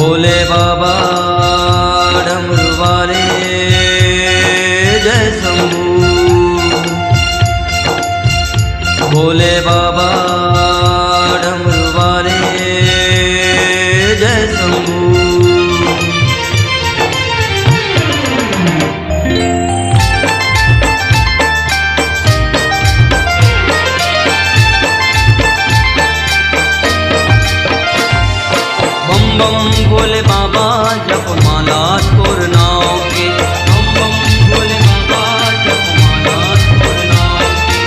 भोले बाबा डमरू वाले जय शंभू। भोले बाबा डमरू वाले जय शंभू। बम भोले बाबा जप माला तोर नाव के। बम बम भोले बाबा जप माला तोर नाव के।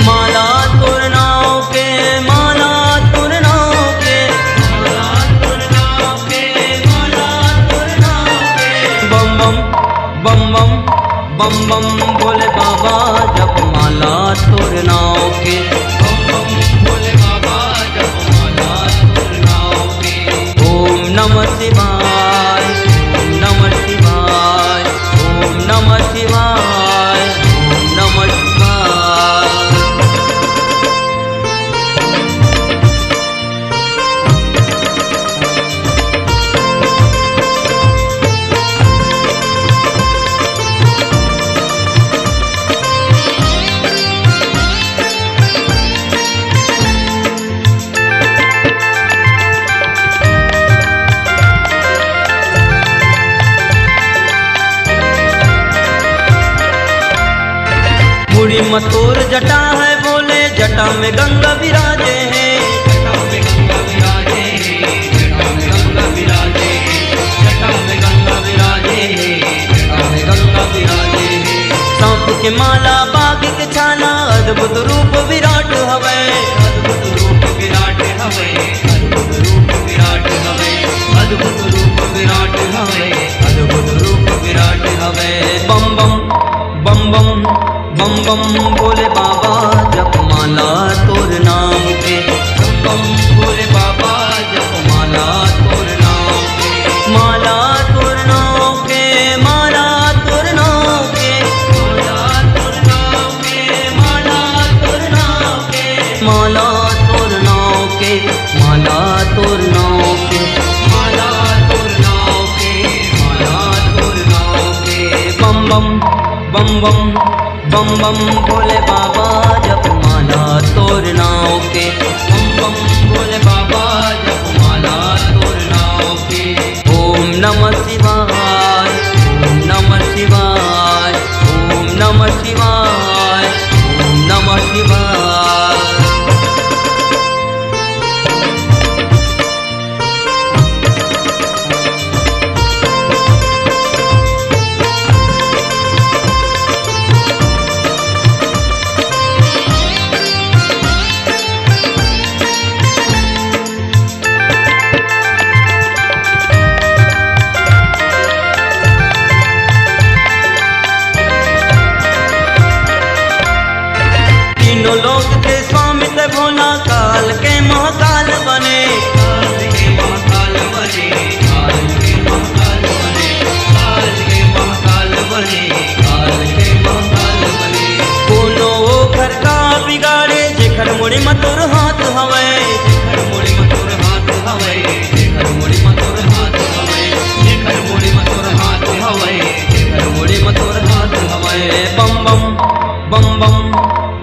माला तोर नाव के, माला तोर नाव के, माला तोर नाव के, माला तोर नाव के। बम बम बम बम भोले बाबा जप माला तोर नाव के। बम बम भोले बाबा जप माला तोर नाव के। ओम नमः शिवाय, ओम नमः शिवाय, ओम नमः शिवाय, ओम नमः शिवाय। मुड़ी मथुर जटा है बोले, जटा में गंगा विराजे हैं। जटा में गंगा विराजे हैं, जटा में गंगा विराजे हैं, जटा में गंगा विराजे हैं, जटा में गंगा विराजे हैं। सांप के माला बाघ के छाला, अद्भुत रूप विराट हवे। अद्भुत रूप विराट हवे, अद्भुत रूप विराट हवे, अद्भुत रूप विराट हवे, अद्भुत रूप विराट हवे। बम बम बम बम बम बम भोले बाबा जप माला तोर नाम के। बम बम भोले बाबा जप माला तोर नाम के। माला तोर नाम के, माला तोर नाम के, माला तोर नाम के, माला तोर नाम के, माला तोर नाम के, माला तोर नाम के, माला तोर नाम के, माला तोर नाम के। बम बम बम बम बम बम भोले बाबा जप माला तोर नाव के। बम बम भोले बाबा जप माला तोर नाव के। ओम नमः शिवाय, ओम नमः शिवाय, ओम नमः शिवाय, ओम नमः शिवाय। तीनों लोक के स्वामी थे भोला, काल के महाकाल बने। काल के महाकाल बने, काल के महाकाल बने, काल के महाकाल बने, काल के महाकाल बने। कोनो वो घर का बिगाड़े, जेखर मुड़ी मथुर हाथ हवे। जेखर मुड़ी मथुर हाथ हवे, जेखर मुड़ी मथुर हाथ हवे, जेखर मुड़ी मथुर हाथ हवे, जेखर मुड़ी मथुर हाथ हवे। बम बम बम बम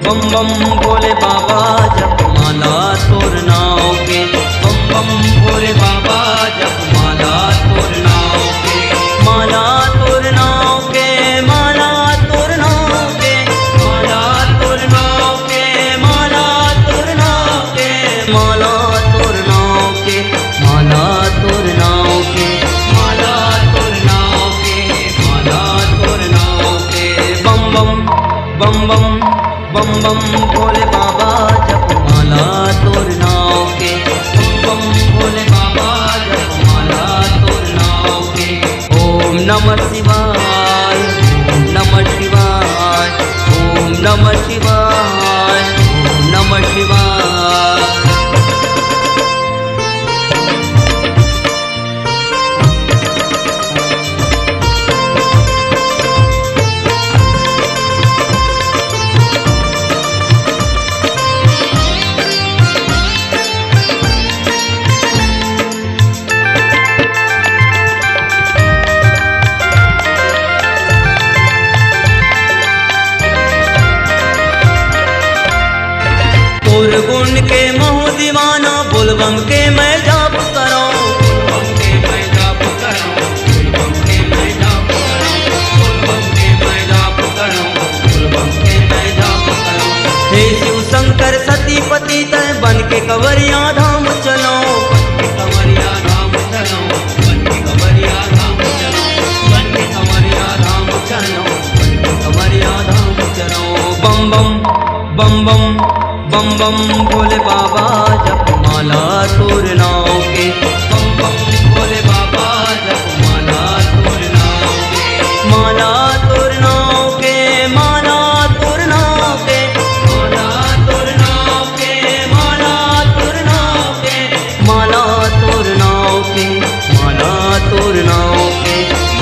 बम बम भोले बाबा जप माला तोर नाव के। बम बम भोले बाबा जप माला तोर नाव के। माला तोर नाव के, माला तोर नाव के, माला तोर नाव के, माला तोर नाव के, माला तोर नाव के, माला तोर नाव के, माला तोर नाव के, माला तोर नाव के। बम बम बम बम बम बम भोले बाबा जप माला तोर नाव के। बम बम भोले बाबा जप माला तोर नाव के। ओम नमः शिवाय, ओम नमः शिवाय, ओम नमः शिवाय, ओम नमः शिवाय। बम के मैं जाप करो, बोल बम के मैं जाप करो, बोल बम के मैं जाप करो, बोल बम के मैं जाप करो, बोल बम के मैं जाप करो। हे शिव शंकर सतीपति तय बन के कंवरिया धाम चलो, बन के कंवरिया धाम चलो, बन के कंवरिया धाम चलो, बन के कंवरिया धाम चलो, बन के कंवरिया धाम चलो। बम बम बम बम बम बम भोले बाबा जप माला तोर नाव के, बम बम भोले बाबा जप माला तोर नाव के, माला तोर नाव के, माला तोर नाव के, माला तोर नाव के, माला तोर नाव के, माला तोर नाव के, माला तोर नाव के,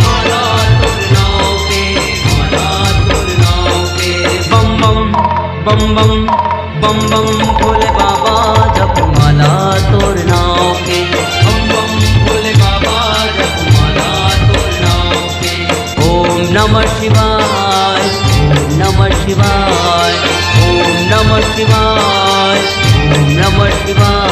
माला तोर नाव के, माला तोर नाव के। बम बम बम बम बम भोले बाबा जप माला तोर नाव के, बम बम भोले बाबा जप माला तोर नाव के। ओम नमः शिवाय, ओम नमः शिवाय, ओम नमः शिवाय, ओम नमः शिवाय।